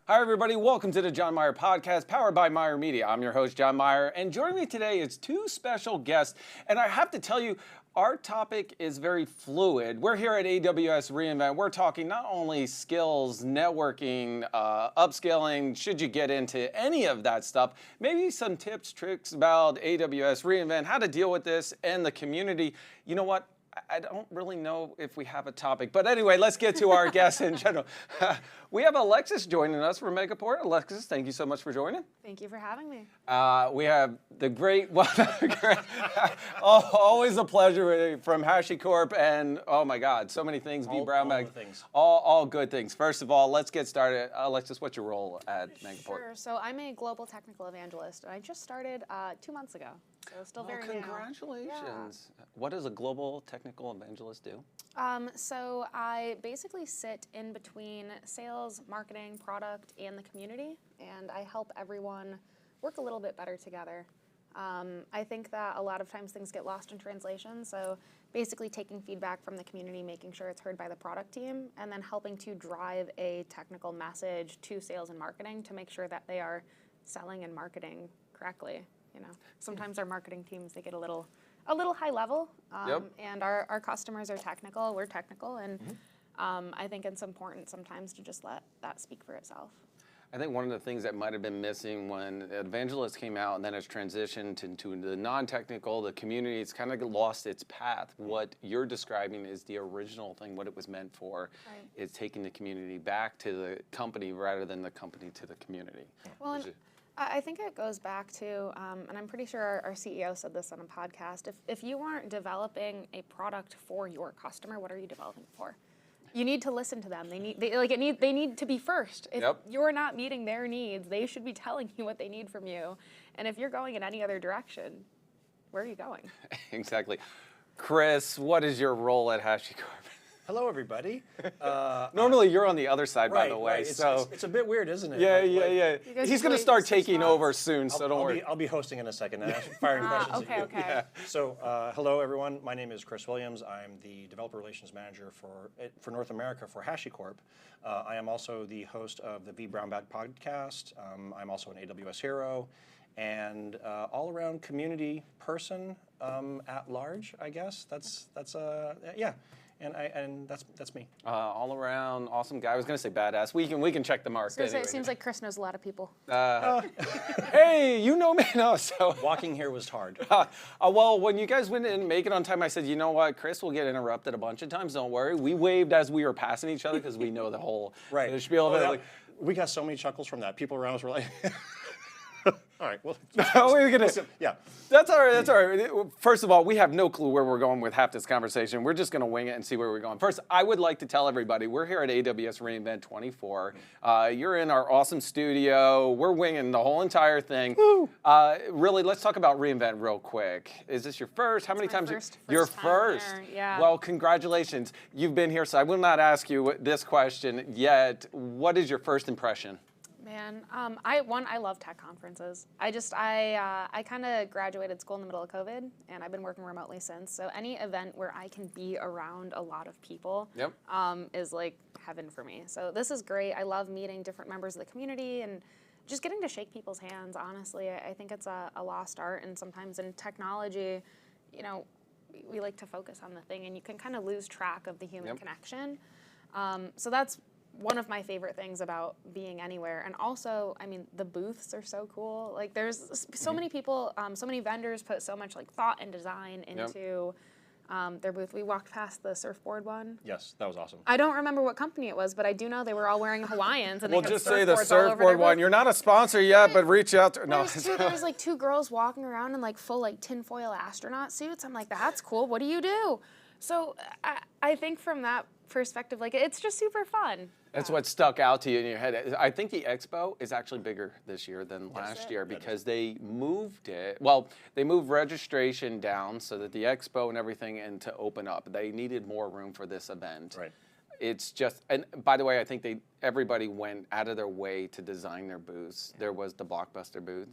Hi, everybody. Welcome to the Jon Myer podcast, powered by Myer Media. I'm your host, Jon Myer, and joining me today is two special guests. And I have to tell you, our topic is very fluid. We're here at AWS reInvent. We're talking not only skills, networking, upskilling, should you get into any of that stuff, maybe some tips, tricks about AWS reInvent, how to deal with this, and the community. You know what? I don't really know if we have a topic, but anyway, let's get to our guests in general. We have Alexis joining us from Megaport. Alexis, thank you so much for joining. Thank you for having me. We have the great, always a pleasure from HashiCorp, and oh my God, so many things. All good things. First of all, let's get started. Alexis, what's your role at Megaport? Sure. So I'm a global technical evangelist, and I just started 2 months ago. So still very new. Congratulations. Yeah. What does a global technical evangelist do? So I basically sit in between sales, marketing, product, and the community, and I help everyone work a little bit better together. I think that a lot of times things get lost in translation, so basically taking feedback from the community, making sure it's heard by the product team, and then helping to drive a technical message to sales and marketing to make sure that they are selling and marketing correctly. You know, sometimes our marketing teams, they get a little high level, and our customers are technical, we're technical, and I think it's important sometimes to just let that speak for itself. I think one of the things that might have been missing when Evangelist came out and then it's transitioned into the non-technical, the community, it's kind of lost its path. What you're describing is the original thing, what it was meant for, is taking the community back to the company rather than the company to the community. Well, I think it goes back to, and I'm pretty sure our CEO said this on a podcast, if you aren't developing a product for your customer, what are you developing it for? You need to listen to them. They need to be first. If you're not meeting their needs, they should be telling you what they need from you. And if you're going in any other direction, where are you going? Exactly. Chris, what is your role at HashiCorp? Hello, everybody. Normally, you're on the other side, by the way. Right. So it's a bit weird, isn't it? Yeah. He's going to start taking over soon, so don't worry. I'll be hosting in a second and firing questions at you. Okay. Yeah. So, hello, everyone. My name is Chris Williams. I'm the Developer Relations Manager for North America for HashiCorp. I am also the host of the V Brown Bag podcast. I'm also an AWS hero and all-around community person at large, I guess. That's yeah. And that's me. All around awesome guy. I was gonna say badass. We can check the mark. Anyway. It seems like Chris knows a lot of people. Hey, you know me. No, so walking here was hard. Well, when you guys didn't make it on time, I said, you know what, Chris will get interrupted a bunch of times. Don't worry. We waved as we were passing each other because we know the whole the spiel of it. Like, we got so many chuckles from that. People around us were like. All right, well, yeah. That's all right, that's all right. First of all, we have no clue where we're going with half this conversation. We're just going to wing it and see where we're going. First, I would like to tell everybody, we're here at AWS reInvent 24. You're in our awesome studio. We're winging the whole entire thing. Really, let's talk about reInvent real quick. Is this your first? How many times? Your first. Yeah. Well, congratulations. You've been here, so I will not ask you this question yet. What is your first impression? Man, I love tech conferences. I kind of graduated school in the middle of COVID, and I've been working remotely since. So any event where I can be around a lot of people is like heaven for me. So this is great. I love meeting different members of the community and just getting to shake people's hands, honestly. I think it's a lost art, and sometimes in technology, you know, we like to focus on the thing, and you can kind of lose track of the human connection. So that's one of my favorite things about being anywhere. And also, I mean, the booths are so cool. Like, there's so many people, so many vendors put so much like thought and design into their booth. We walked past the surfboard one. Yes, that was awesome. I don't remember what company it was, but I do know they were all wearing Hawaiians. And we'll they had just say the surfboard one. Booth. You're not a sponsor yet, but reach out to There was like 2 girls walking around in like full like tinfoil astronaut suits. I'm like, that's cool. What do you do? So I think from that perspective, like, it's just super fun. That's what stuck out to you in your head. I think the expo is actually bigger this year than last year because they moved it. Well, they moved registration down so that the expo and everything and to open up. They needed more room for this event. Right. It's just, and by the way, I think everybody went out of their way to design their booths. There was the Blockbuster booth.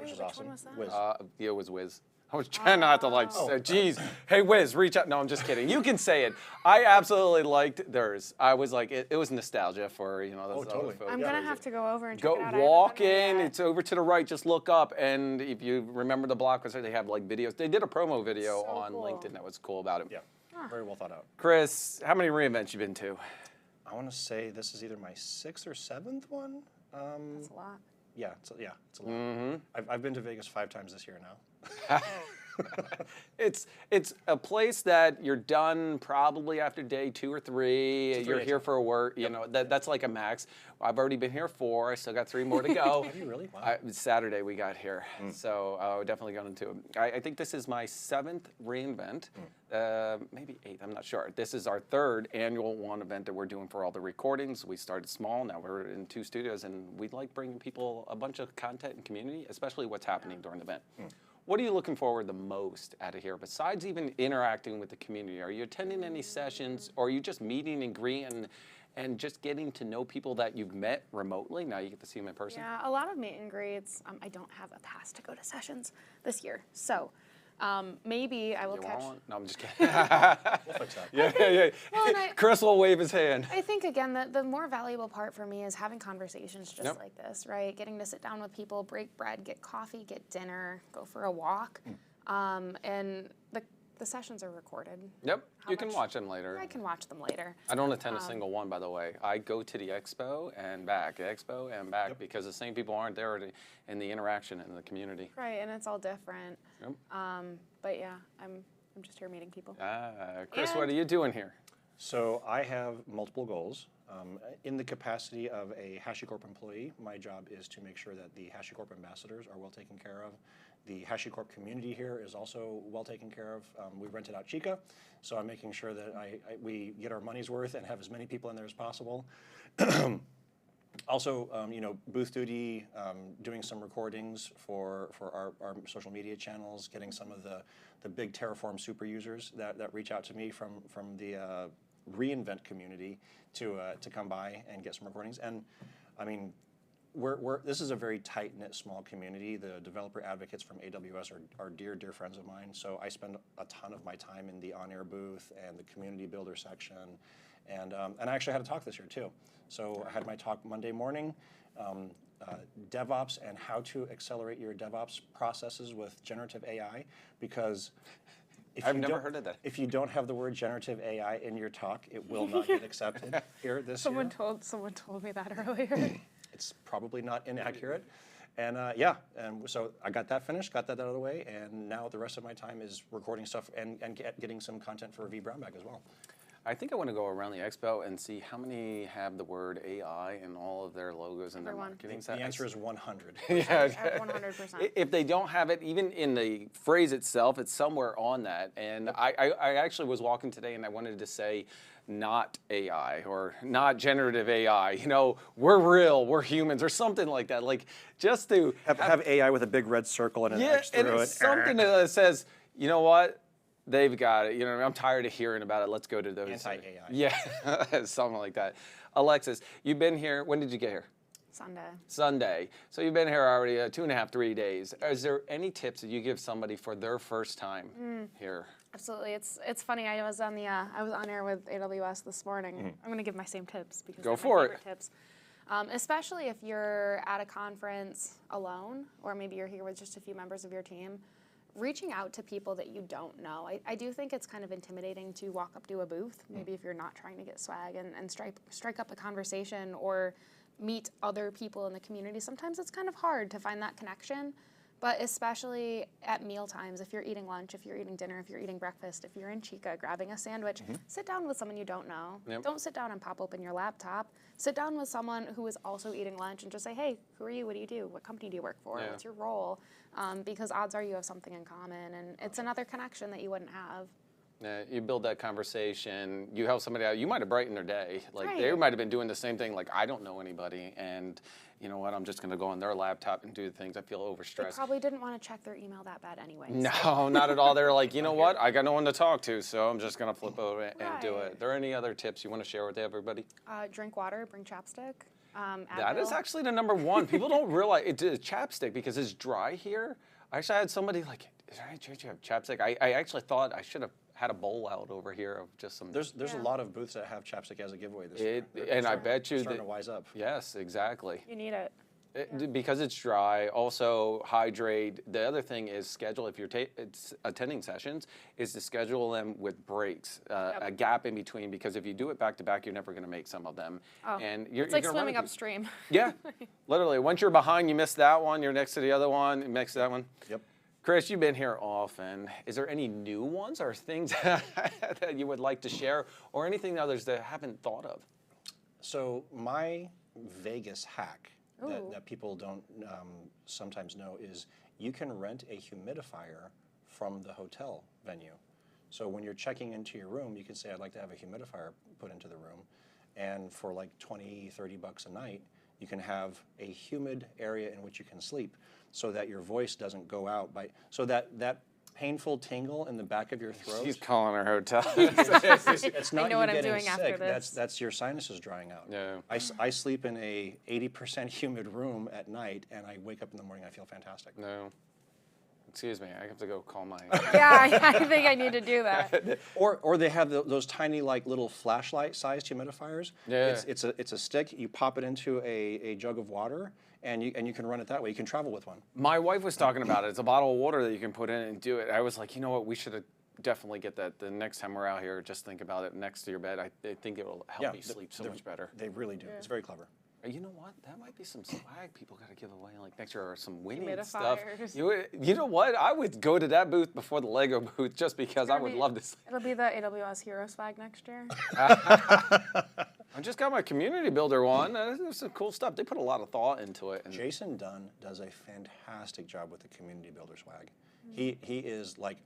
Which is awesome. One was that? Wiz. It was Wiz. I was trying not to like say, geez, hey Wiz, reach out. No, I'm just kidding. You can say it. I absolutely liked theirs. I was like, it was nostalgia for, you know, those totally. folks. I'm gonna have to go over and check it out. Walk in, it's over to the right, just look up, and if you remember the block, they have like videos. They did a promo video on LinkedIn that was cool about it. Yeah, very well thought out. Chris, how many reInvents you been to? I want to say this is either my 6th or 7th one. That's a lot. Yeah, it's a lot. I've been to Vegas 5 times this year now. It's a place that you're done probably after day 2 or 3. You're here for work. You know that's like a max. I've already been here 4. I still got 3 more to go. Have you really? Wow. Saturday we got here, so we're definitely going to it. I think this is my 7th reInvent, maybe 8th. I'm not sure. This is our 3rd annual one event that we're doing for all the recordings. We started small. Now we're in 2 studios, and we like bringing people a bunch of content and community, especially what's happening during the event. What are you looking forward the most out of here, besides even interacting with the community? Are you attending any sessions, or are you just meeting and greeting and just getting to know people that you've met remotely? Now you get to see them in person. Yeah, a lot of meet and greets. I don't have a pass to go to sessions this year, so maybe I will catch. Want one? No, I'm just kidding. We'll fix that. Yeah. Well, and Chris will wave his hand. I think, again, the more valuable part for me is having conversations just like this, right? Getting to sit down with people, break bread, get coffee, get dinner, go for a walk. And the sessions are recorded. Yep, you can watch them later. I can watch them later. I don't attend a single one, by the way. I go to the expo and back, because the same people aren't there in the interaction in the community. Right, and it's all different. Yep. But yeah, I'm just here meeting people. Chris, what are you doing here? So I have multiple goals. In the capacity of a HashiCorp employee, my job is to make sure that the HashiCorp ambassadors are well taken care of. The HashiCorp community here is also well taken care of. We rented out Chica, so I'm making sure that we get our money's worth and have as many people in there as possible. Also, booth duty, doing some recordings for our social media channels, getting some of the big Terraform super users that reach out to me from the reInvent community to come by and get some recordings. And I mean, this is a very tight-knit, small community. The developer advocates from AWS are dear friends of mine. So I spend a ton of my time in the on-air booth and the community builder section. And I actually had a talk this year too. So I had my talk Monday morning, DevOps and how to accelerate your DevOps processes with generative AI, because I've never heard of that. If you don't have the word generative AI in your talk, it will not get accepted here this year. Someone told me that earlier. It's probably not inaccurate. And so I got that finished, got that out of the way, and now the rest of my time is recording stuff and getting some content for V Brown Bag as well. I think I want to go around the expo and see how many have the word AI in all of their logos and their marketing. The answer is 100. Yeah, 100%. If they don't have it, even in the phrase itself, it's somewhere on that. And I actually was walking today and I wanted to say, not AI or not generative AI. You know, we're real, we're humans, or something like that. Like just to have AI with a big red circle and an X through it. And it's something that says, you know what? They've got it. You know, I'm tired of hearing about it. Let's go to those. Anti-AI. Yeah, something like that. Alexis, you've been here. When did you get here? Sunday. So you've been here already 2.5, 3 days. Is there any tips that you give somebody for their first time here? Absolutely. It's funny. I was on air with AWS this morning. I'm going to give my same tips because go they're for my it. favorite tips. Especially if you're at a conference alone, or maybe you're here with just a few members of your team. Reaching out to people that you don't know. I do think it's kind of intimidating to walk up to a booth, maybe if you're not trying to get swag, and strike up a conversation or meet other people in the community. Sometimes it's kind of hard to find that connection, but especially at meal times, if you're eating lunch, if you're eating dinner, if you're eating breakfast, if you're in Chica grabbing a sandwich, sit down with someone you don't know. Yep. Don't sit down and pop open your laptop. Sit down with someone who is also eating lunch and just say, hey, who are you? What do you do? What company do you work for? Yeah. What's your role? Because odds are you have something in common, and it's another connection that you wouldn't have. Yeah, you build that conversation. You help somebody out. You might have brightened their day. Like Right. they might have been doing the same thing. Like I don't know anybody, and you know what? I'm just going to go on their laptop and do the things. I feel They overstressed. probably didn't want to check their email that bad anyway. No, not at all. They're like, you know what? I got no one to talk to, so I'm just going to flip over and do Right. it. Are there any other tips you want to share with everybody? Drink water, bring chapstick. That is Advil. actually the number one. People don't realize it's a chapstick because it's dry here. Actually, I had somebody like, Is there any chance you have chapstick? I actually thought I should have had a bowl out over here of just some. There's a lot of booths that have chapstick as a giveaway this year. And I bet you starting to wise up. Yes, exactly. You need it. Because it's dry, also hydrate. The other thing is schedule, if you're attending sessions, is to schedule them with breaks, a gap in between, because if you do it back to back, you're never going to make some of them. Oh, and it's like swimming upstream. Yeah, literally. Once you're behind, you miss that one, you're next to the other one, you mix that one. Yep. Chris, you've been here often. Is there any new ones or things that you would like to share, or anything others that haven't thought of? So my Vegas hack that people don't sometimes know is you can rent a humidifier from the hotel venue. So when you're checking into your room, you can say, I'd like to have a humidifier put into the room. And for like 20, 30 bucks a night, you can have a humid area in which you can sleep so that your voice doesn't go out so that painful tingle in the back of your throat. She's calling her hotel. It's not I know you what I'm getting doing sick. after this. That's your sinuses drying out. Yeah. I sleep in a 80% humid room at night, and I wake up in the morning. I feel fantastic. No. Excuse me, I have to go call my. Yeah, I think I need to do that. Or they have those tiny like little flashlight-sized humidifiers. Yeah. It's a stick. You pop it into a jug of water, and you can run it that way. You can travel with one. My wife was talking about it. It's a bottle of water that you can put in and do it. I was like, you know what? We should definitely get that the next time we're out here. Just think about it next to your bed. I think it will help you sleep so much better. They really do. It's very clever. You know what? That might be some swag people got to give away. Like next year, or some winning stuff. Humidifiers. You know what? I would go to that booth before the Lego booth just because I would love to. It'll be the AWS Hero Swag next year. I just got my community builder one. There's some cool stuff. They put a lot of thought into it. And Jason Dunn does a fantastic job with the community builder swag. He is like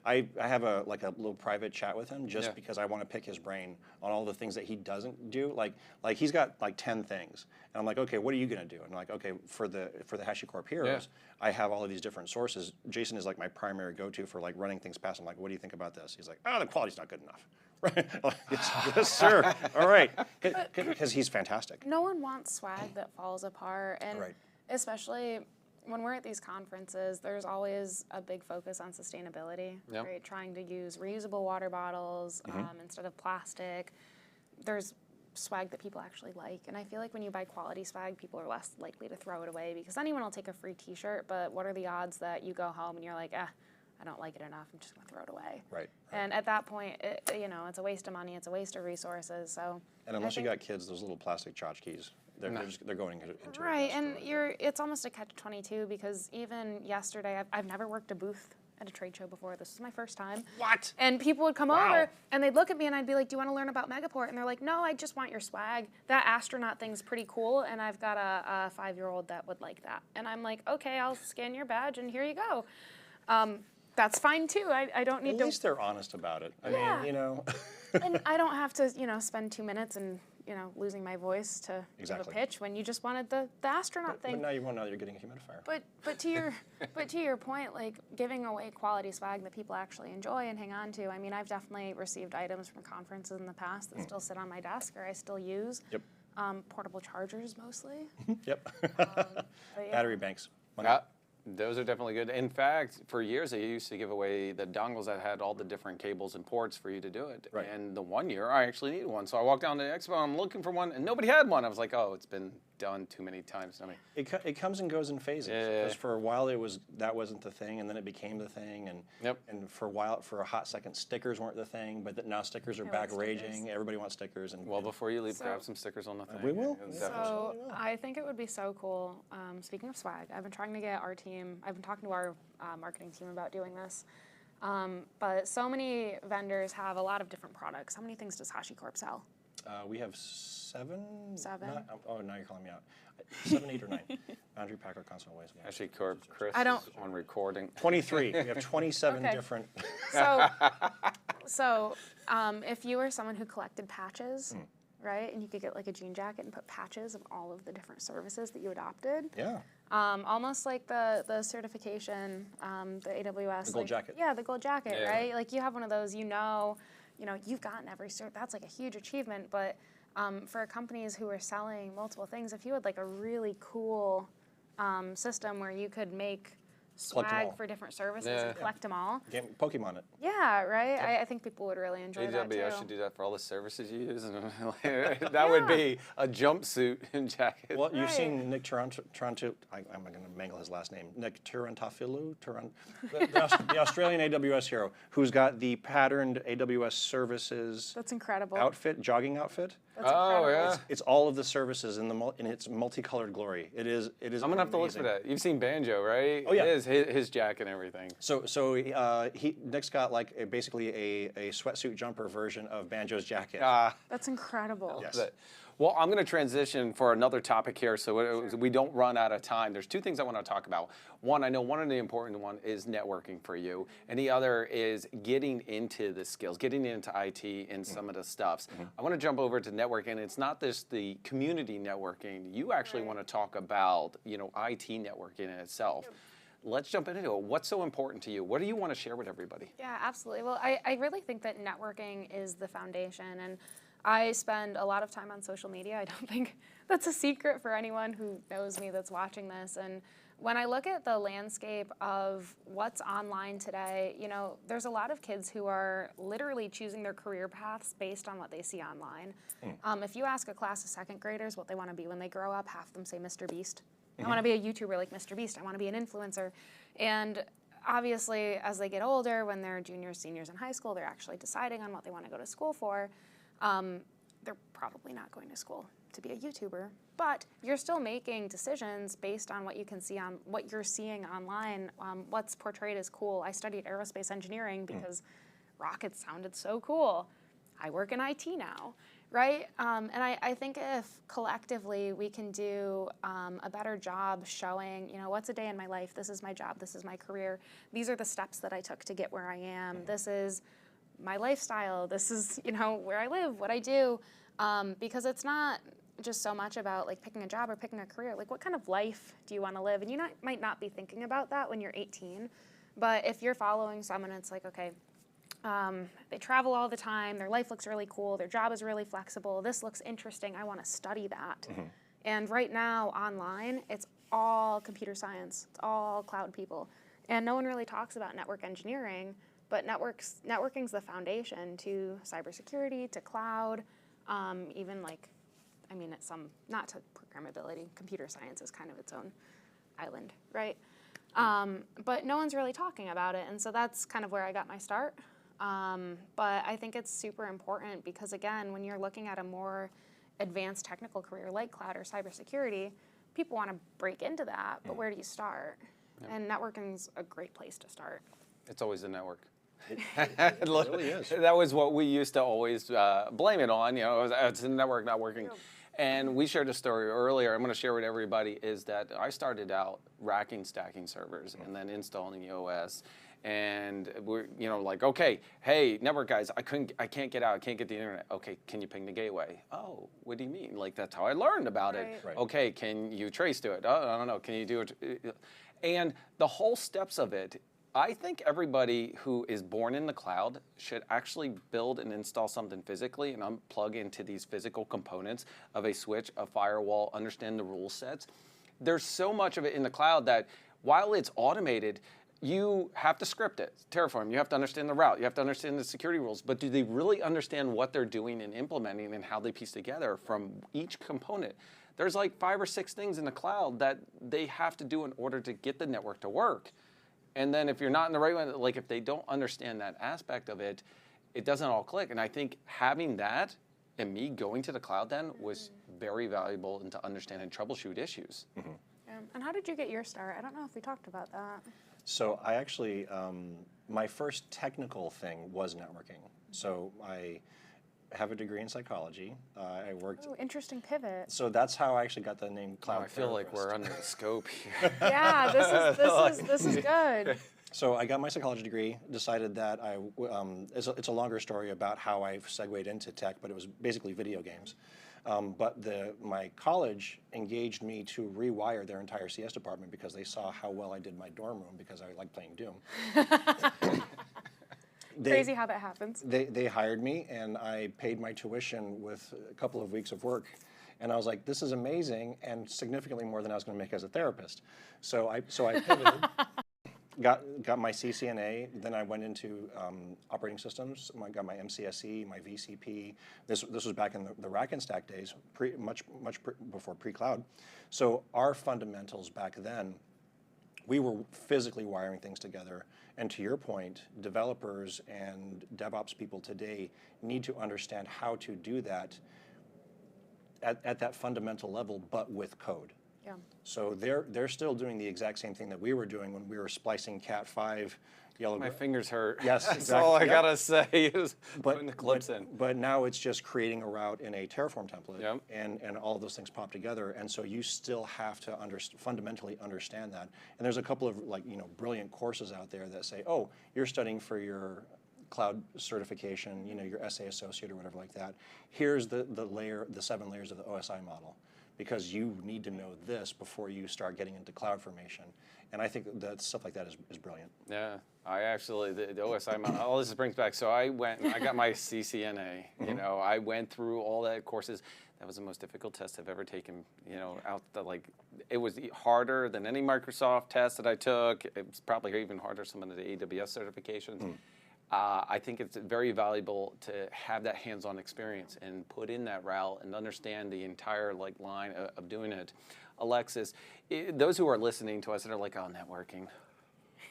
I have a little private chat with him just because I want to pick his brain on all the things that he doesn't do. Like he's got like 10 things, and I'm like, okay, what are you gonna do? And I'm like, okay, for the HashiCorp Heroes, I have all of these different sources. Jason is like my primary go-to for like running things past him. Like, what do you think about this? He's like, oh, the quality's not good enough. Right? Yes, sir. All right, because he's fantastic. No one wants swag that falls apart, and especially when we're at these conferences, there's always a big focus on sustainability, right? Trying to use reusable water bottles instead of plastic. There's swag that people actually like, and I feel like when you buy quality swag, people are less likely to throw it away, because anyone will take a free t-shirt, but what are the odds that you go home and you're like, I don't like it enough, I'm just gonna throw it away. Right. And at that point, it's a waste of money, it's a waste of resources, so. And unless you got kids, those little plastic tjotchkes, they're going into it. Right, and it's almost a catch-22, because even yesterday, I've never worked a booth at a trade show before. This was my first time. What? And people would come over, and they'd look at me, and I'd be like, do you want to learn about Megaport? And they're like, no, I just want your swag. That astronaut thing's pretty cool, and I've got a 5-year-old that would like that. And I'm like, okay, I'll scan your badge, and here you go. That's fine, too. I don't need to... At least they're honest about it. I mean, you know... And I don't have to, spend 2 minutes and, losing my voice to give a pitch when you just wanted the astronaut thing. But now you're getting a humidifier. But to your point, like giving away quality swag that people actually enjoy and hang on to. I mean, I've definitely received items from conferences in the past that still sit on my desk or I still use. Yep. Portable chargers mostly. Yep. Battery banks. Those are definitely good. In fact, for years they used to give away the dongles that had all the different cables and ports for you to do it. Right. And the one year I actually needed one. So I walked down to the expo, I'm looking for one, and nobody had one. I was like, oh, it's been done too many times. It comes and goes in phases. Because for a while that wasn't the thing, and then it became the thing. And for a hot second, stickers weren't the thing, but now stickers are back raging. Everybody wants stickers. And before you leave, grab some stickers on the thing. We will. So I think it would be so cool. Speaking of swag, I've been trying to get our team. I've been talking to our marketing team about doing this. But so many vendors have a lot of different products. How many things does HashiCorp sell? We have 7. 7? Now you're calling me out. 7, 8, or 9. Boundary Packer Console Ways. HashiCorp, Chris is on recording. 23. We have 27 different. So if you were someone who collected patches, right, and you could get like a jean jacket and put patches of all of the different services that you adopted. Yeah. Almost like the certification, the AWS. The gold jacket. Yeah, the gold jacket, right? Like you have one of those, you've gotten every cert. That's like a huge achievement. But for companies who are selling multiple things, if you had like a really cool system where you could make swag for different services and collect them all. Pokemon it. Yeah, right? I think people would really enjoy that too. AWS should do that for all the services you use. That would be a jumpsuit and jacket. Well, you've seen Nick Taranto, I'm going to mangle his last name, Nick Tarantofilu, the Australian AWS hero, who's got the patterned AWS services That's incredible. outfit, jogging outfit. That's incredible. Yeah. It's all of the services in its multicolored glory. It is. I'm gonna have to look for that. You've seen Banjo, right? Oh yeah. It is his jacket and everything. So Nick's got like basically a sweatsuit jumper version of Banjo's jacket. That's incredible. Yes. Well, I'm going to transition for another topic here so we don't run out of time. There's two things I want to talk about. One, I know one of the important one is networking for you, and the other is getting into the skills, getting into IT and some of the stuffs. I want to jump over to networking. It's not just the community networking. You actually want to talk about, IT networking in itself. Let's jump into it. What's so important to you? What do you want to share with everybody? Yeah, absolutely. Well, I really think that networking is the foundation, and I spend a lot of time on social media. I don't think that's a secret for anyone who knows me that's watching this. And when I look at the landscape of what's online today, there's a lot of kids who are literally choosing their career paths based on what they see online. If you ask a class of second graders what they want to be when they grow up, half of them say Mr. Beast. I want to be a YouTuber like Mr. Beast. I want to be an influencer. And obviously, as they get older, when they're juniors, seniors in high school, they're actually deciding on what they want to go to school for. They're probably not going to school to be a YouTuber, but you're still making decisions based on what you can see on what you're seeing online, what's portrayed as cool. I studied aerospace engineering because rockets sounded so cool. I work in IT now, right? And I think if collectively we can do a better job showing, what's a day in my life? This is my job. This is my career. These are the steps that I took to get where I am. This is my lifestyle. This is, where I live, what I do, because it's not just so much about like picking a job or picking a career. Like, what kind of life do you want to live? And you might not be thinking about that when you're 18, but if you're following someone, it's like, okay, they travel all the time. Their life looks really cool. Their job is really flexible. This looks interesting. I want to study that. And right now online, it's all computer science. It's all cloud people, and no one really talks about network engineering. But networking's the foundation to cybersecurity, to cloud, even it's not to programmability. Computer science is kind of its own island, right? But no one's really talking about it, and so that's kind of where I got my start. But I think it's super important because, again, when you're looking at a more advanced technical career like cloud or cybersecurity, people want to break into that, but where do you start? And networking's a great place to start. It's always the network. It really is. That was what we used to always blame it on. It's the network not working. And we shared a story earlier. I'm going to share with everybody is that I started out racking, stacking servers, and then installing the OS. And we're, okay, hey, network guys, I can't get out, I can't get the internet. Okay, can you ping the gateway? Oh, what do you mean? Like, that's how I learned about it. Right. Okay, can you trace to it? Oh, I don't know, can you do it? And the whole steps of it, I think everybody who is born in the cloud should actually build and install something physically and unplug into these physical components of a switch, a firewall, understand the rule sets. There's so much of it in the cloud that while it's automated, you have to script it. Terraform, you have to understand the route, you have to understand the security rules, but do they really understand what they're doing and implementing and how they piece together from each component? There's like 5 or 6 things in the cloud that they have to do in order to get the network to work. And then if you're not in the right one, like if they don't understand that aspect of it, it doesn't all click. And I think having that and me going to the cloud then was very valuable and to understand and troubleshoot issues. And how did you get your start? I don't know if we talked about that. So I actually, my first technical thing was networking. So I have a degree in psychology. I worked. Oh, interesting pivot. So that's how I actually got the name cloud. I feel like we're under the scope here. Yeah, this is good. So I got my psychology degree, decided that it's a longer story about how I segued into tech, but it was basically video games. But my college engaged me to rewire their entire CS department because they saw how well I did my dorm room because I liked playing Doom. Crazy how that happens. They hired me and I paid my tuition with a couple of weeks of work. And I was like, this is amazing and significantly more than I was going to make as a therapist. So I pivoted. got my CCNA. Then I went into operating systems. I got my MCSE, my VCP. This was back in the rack and stack days, much before pre-cloud. So our fundamentals back then, we were physically wiring things together. And to your point, developers and DevOps people today need to understand how to do that at that fundamental level, but with code. Yeah. So they're still doing the exact same thing that we were doing when we were splicing Cat5 yellow. My fingers hurt. Yes, That's exactly. all I Yep. gotta say is putting the clips in. But now it's just creating a route in a Terraform template, Yep. and all of those things pop together. And so you still have to fundamentally understand that. And there's a couple of brilliant courses out there that say, oh, you're studying for your cloud certification, your SA associate or whatever like that. Here's the 7 layers of the OSI model, because you need to know this before you start getting into cloud formation. And I think that stuff like that is brilliant. Yeah, I actually, the OSI, all this brings back, so I went and I got my CCNA, I went through all that courses. That was the most difficult test I've ever taken, it was harder than any Microsoft test that I took. It was probably even harder some of the AWS certifications. I think it's very valuable to have that hands-on experience and put in that route and understand the entire line of doing it. Alexis, those who are listening to us that are like, oh, networking.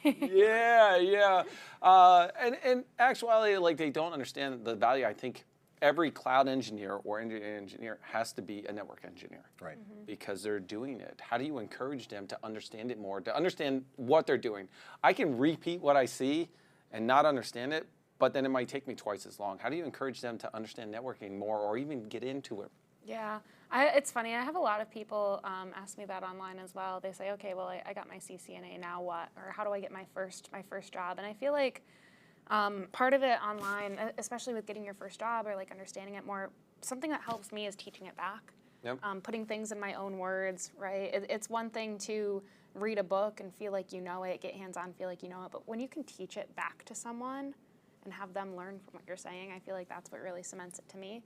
yeah. And actually, they don't understand the value. I think every cloud engineer or engineer has to be a network engineer. Right. Because they're doing it. How do you encourage them to understand it more, to understand what they're doing? I can repeat what I see and not understand it, but then it might take me twice as long. How do you encourage them to understand networking more or even get into it? Yeah, it's funny. I have a lot of people ask me that online as well. They say, okay, well, I got my CCNA, now what? Or how do I get my first job? And I feel like part of it online, especially with getting your first job or understanding it more, something that helps me is teaching it back. Yep. Putting things in my own words, right? It's one thing to read a book and feel like you know it, get hands-on, feel like you know it, but when you can teach it back to someone and have them learn from what you're saying, I feel like that's what really cements it to me.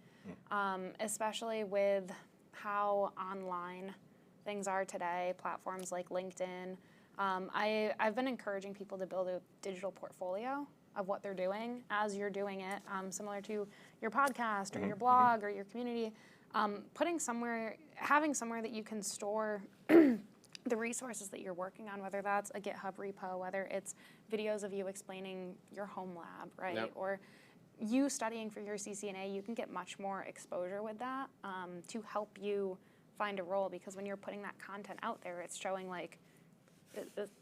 Especially with how online things are today, platforms like LinkedIn. I've been encouraging people to build a digital portfolio of what they're doing as you're doing it, similar to your podcast or your blog or your community. Having somewhere that you can store the resources that you're working on, whether that's a GitHub repo, whether it's videos of you explaining your home lab, right? Yep. Or you studying for your CCNA, you can get much more exposure with that to help you find a role, because when you're putting that content out there, it's showing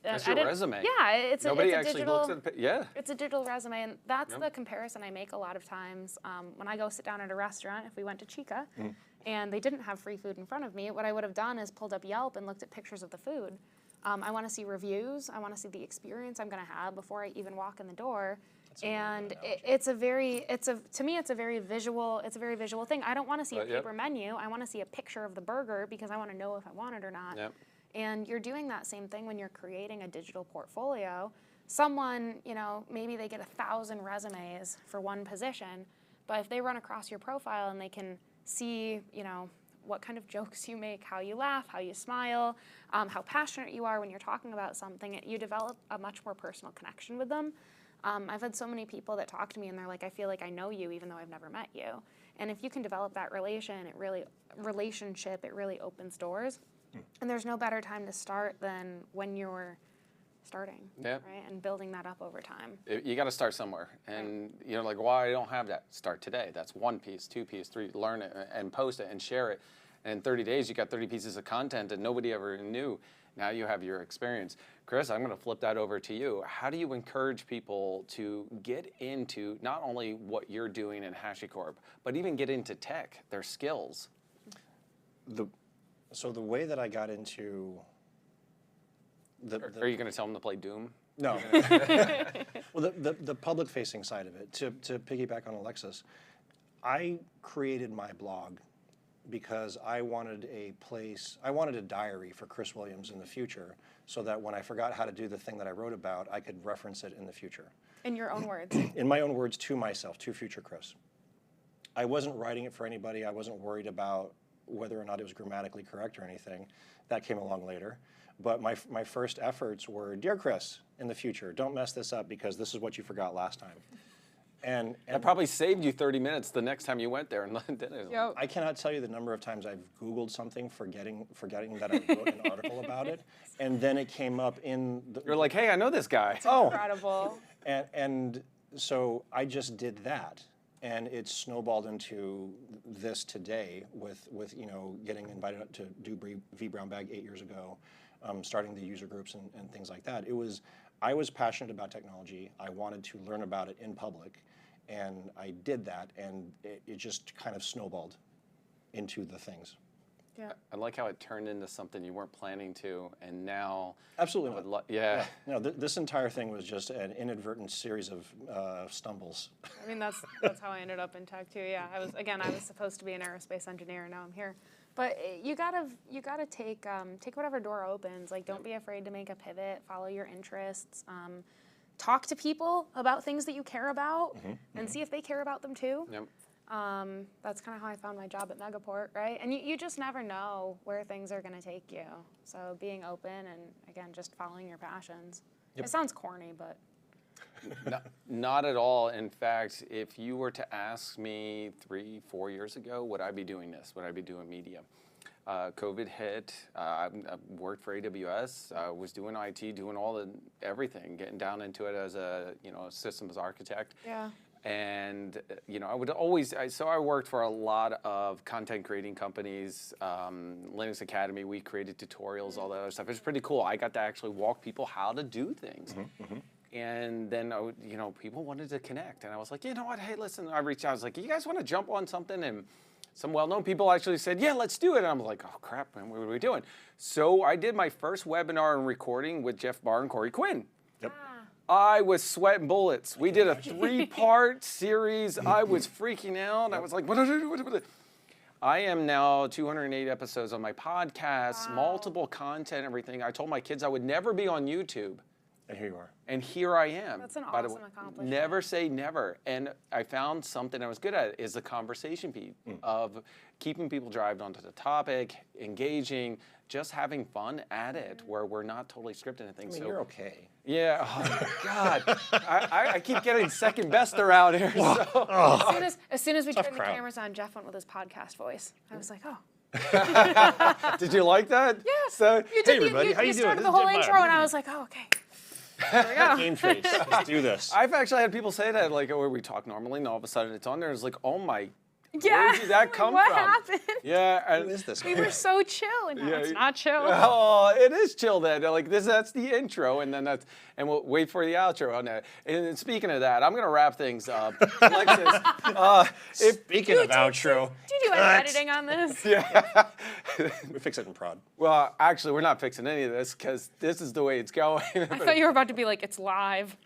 That's your resume. Yeah, it's Nobody a actually digital, looks at it. it's a digital resume, and that's the comparison I make a lot of times. When I go sit down at a restaurant, if we went to Chica, and they didn't have free food in front of me, what I would have done is pulled up Yelp and looked at pictures of the food. I want to see reviews. I want to see the experience I'm going to have before I even walk in the door. And to me, it's a very visual thing. I don't want to see a paper menu. I want to see a picture of the burger because I want to know if I want it or not. Yep. And you're doing that same thing when you're creating a digital portfolio. Someone, maybe they get 1,000 resumes for one position, but if they run across your profile and they can see, what kind of jokes you make, how you laugh, how you smile, how passionate you are when you're talking about something, you develop a much more personal connection with them. I've had so many people that talk to me and they're like, I feel like I know you even though I've never met you. And if you can develop that relationship, it really opens doors. And there's no better time to start than when you're starting, right? And building that up over time. You got to start somewhere. And you're like, well, I don't have that. Start today. That's 1 piece, 2 piece, 3, learn it and post it and share it. And in 30 days, you got 30 pieces of content that nobody ever knew. Now you have your experience. Chris, I'm going to flip that over to you. How do you encourage people to get into not only what you're doing in HashiCorp, but even get into tech, their skills? So the way that I got into Are you going to tell them to play Doom? No. Well, the public-facing side of it, to piggyback on Alexis, I created my blog because I wanted a diary for Chris Williams in the future, so that when I forgot how to do the thing that I wrote about, I could reference it in the future. In your own words. In my own words, to myself, to future Chris. I wasn't writing it for anybody. I wasn't worried about whether or not it was grammatically correct or anything. That came along later. But my first efforts were, dear Chris, in the future, don't mess this up because this is what you forgot last time. And that probably saved you 30 minutes the next time you went there and did it. Yep. I cannot tell you the number of times I've Googled something, forgetting that I wrote an article about it, and then it came up in the... You're like, hey, I know this guy. Incredible. And so I just did that, and it snowballed into this today with getting invited to do vBrownBag 8 years ago, starting the user groups and things like that. I was passionate about technology. I wanted to learn about it in public, and I did that, and it just kind of snowballed into the things. Yeah. I like how it turned into something you weren't planning to, and now... Absolutely not. Yeah. No, this entire thing was just an inadvertent series of stumbles. I mean, that's how I ended up in tech too. Yeah, I was supposed to be an aerospace engineer, and now I'm here. But you gotta take whatever door opens. Like, don't be afraid to make a pivot. Follow your interests. Talk to people about things that you care about, and see if they care about them too. Yep. That's kind of how I found my job at Megaport, right? And you just never know where things are going to take you. So being open and, again, just following your passions. Yep. It sounds corny, but... Not at all. In fact, if you were to ask me 3-4 years ago, would I be doing this? Would I be doing media? COVID hit. I worked for AWS. Was doing IT, doing everything, getting down into it as a systems architect. Yeah. And I would always. So I worked for a lot of content creating companies. Linux Academy. We created tutorials, all that other stuff. It was pretty cool. I got to actually walk people how to do things. And then, people wanted to connect. And I was like, you know what? Hey, listen, I reached out. I was like, you guys want to jump on something? And some well-known people actually said, yeah, let's do it. And I'm like, oh, crap, man, what are we doing? So I did my first webinar and recording with Jeff Barr and Corey Quinn. Yep. I was sweating bullets. We did a 3-part series. I was freaking out. I was like, what? I am now 208 episodes on my podcast, multiple content, everything. I told my kids I would never be on YouTube. And here you are. And here I am. That's an awesome accomplishment. Never say never. And I found something I was good at is the conversation piece of keeping people driving onto the topic, engaging, just having fun at it, where we're not totally scripting anything. I mean, you're okay. Yeah. Oh, God. I keep getting second best around here. So. As soon as we turned the cameras on, Jeff went with his podcast voice. I was like, oh. Did you like that? Yeah. So, hey, everybody. How you doing? You started the whole intro, and I was like, oh, okay. There we go. Game face. Let's do this. I've actually had people say that, like, where we talk normally, and all of a sudden it's on there. It's like, oh my, yeah. where did that come what from? happened? Yeah. Who is this? We were so chill, and now it's not chill. Oh, it is chill then. Like that's the intro, and then and we'll wait for the outro on that. And speaking of that, I'm gonna wrap things up. Alexis, speaking of outro. Do you do any editing on this? Yeah. We fix it in prod. Well, actually, we're not fixing any of this because this is the way it's going. I thought you were about to be like, it's live.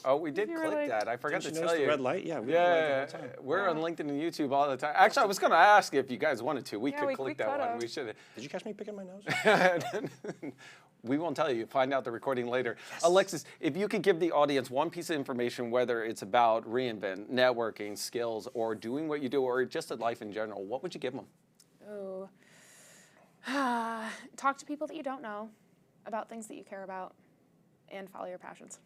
Oh, we did click that. I forgot to tell you. The red light? Yeah, we yeah, the whole time. We're on LinkedIn and YouTube all the time. Actually, I was going to ask if you guys wanted to. We could click that one. We should have. Did you catch me picking my nose? We won't tell you. Find out the recording later. Yes. Alexis, if you could give the audience one piece of information, whether it's about reInvent, networking, skills, or doing what you do, or just life in general, what would you give them? Oh, talk to people that you don't know about things that you care about, and follow your passions.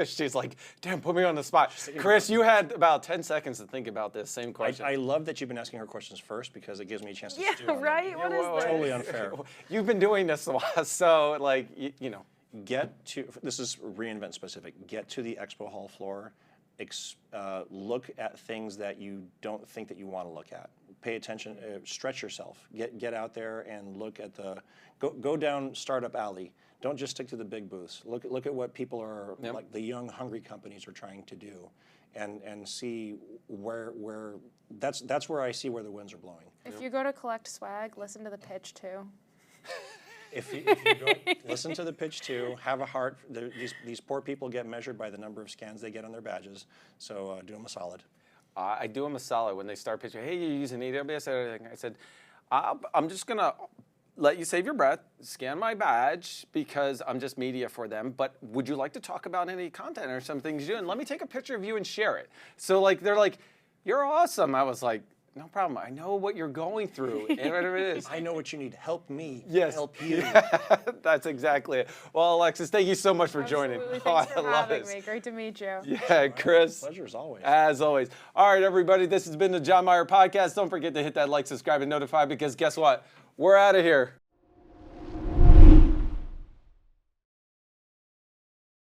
She's like, damn, put me on the spot. Chris, you had about 10 seconds to think about this same question. I love that you've been asking her questions first because it gives me a chance to stew on right? them. What is this? Totally unfair. You've been doing this a while, so like, you know. This is reInvent specific, get to the expo hall floor, look at things that you don't think that you want to look at. Pay attention, stretch yourself, get out there and look at go down Startup Alley. Don't just stick to the big booths. Look at what people are, like the young, hungry companies are trying to do, and see where that's where I see where the winds are blowing. If you go to collect swag, listen to the pitch too. If you go, listen to the pitch too, have a heart. These poor people get measured by the number of scans they get on their badges, so do them a solid. I do them a solid when they start pitching. Hey, you're using AWS and everything. I said, I'm just gonna let you save your breath, scan my badge because I'm just media for them. But would you like to talk about any content or some things you do? And let me take a picture of you and share it. So like they're like, you're awesome. I was like, No problem. I know what you're going through, whatever it is. I know what you need. Help me Yes. help you. That's exactly it. Well, Alexis, thank you so much for joining. Absolutely. Thanks for I love having this. me. Great to meet you. Yeah, Chris. Pleasure as always. As always. All right, everybody, this has been the Jon Myer Podcast. Don't forget to hit that like, subscribe, and notify because guess what? We're out of here.